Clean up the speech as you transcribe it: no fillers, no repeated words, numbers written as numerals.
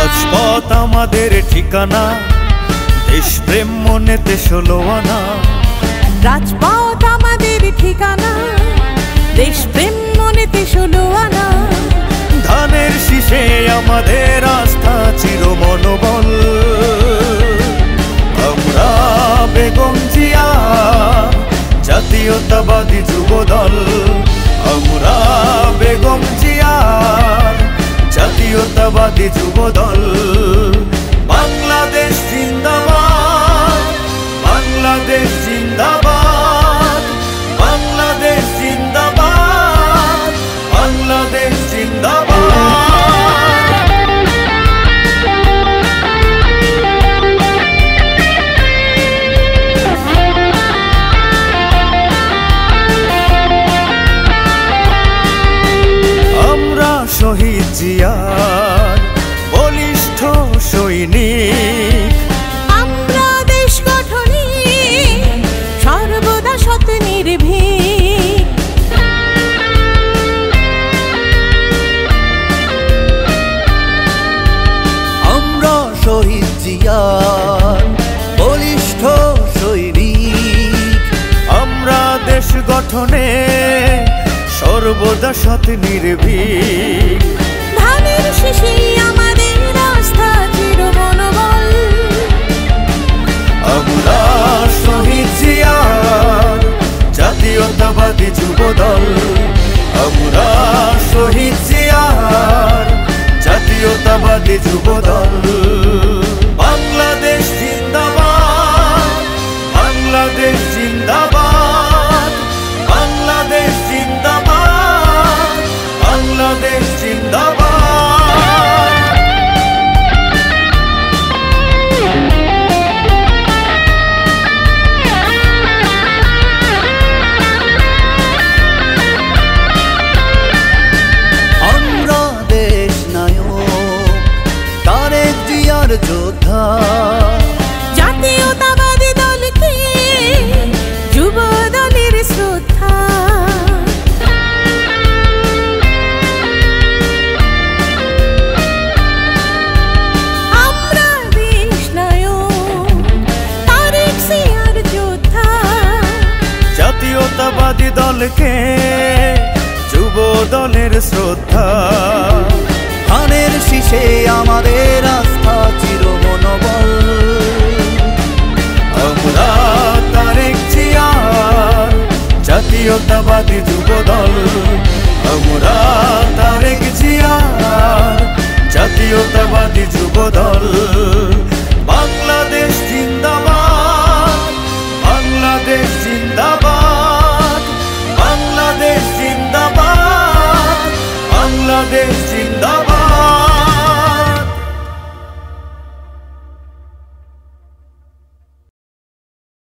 রাজপথ আমাদের ঠিকানা, দেশপ্রেম মনেতে 16 আনা। রাজপথ আমাদের ঠিকানা, দেশপ্রেম মনেতে 16 আনা। ধানের শীষে আমাদের আস্থা চির মনোবল। আমরা বেগম জিয়া জাতীয়তাবাদী যুবদল। আমরা বেগম জিয়া জাতীয়তাবাদী যুবদল। বাংলাদেশ জিন্দাবাদ, বাংলাদেশ জিন্দাবাদ, বাংলাদেশ জিন্দাবাদ, বাংলাদেশ জিন্দাবাদ। আমরা শহীদ জিয়ার বলিষ্ঠ সৈনিক। আমরা দেশ গঠনে সর্বদা সৎ নির্ভীক। আমরা শহীদ জিয়ার বলিষ্ঠ সৈনিক। আমরা দেশ গঠনে সর্বদা সৎ নির্ভীক। ধানের শীষে আমাদের আস্থা চির মনোবল। আমরা শহীদ জিয়ার জাতীয়তাবাদী যুবদল। আমরা শহীদ জিয়ার জাতীয়তাবাদী যুবদল। বাংলাদেশ জিন্দাবাদ, বাংলাদেশ জিন্দাবাদ, বাংলাদেশ জিন্দাবাদ, বাংলাদেশ জিন্দাবাদ। আমরা দেশ নায়ক তারেক জিয়ার যোদ্ধা। জাতীয়তাবাদী দলকে যুব দলের শ্রদ্ধা। আমরা দেশ নায়ক তারেক জিয়ার যোদ্ধা। জাতীয়তাবাদী দলকে যুব দলের শ্রদ্ধা। ধানের শীষে আমাদের আস্থা চির মনোবল। আমরা তারেক জিয়ার জাতীয়তাবাদী যুবদল। আমরা তারেক জিয়ার জাতীয়তাবাদী যুবদল। বাংলাদেশ জিন্দাবাদ।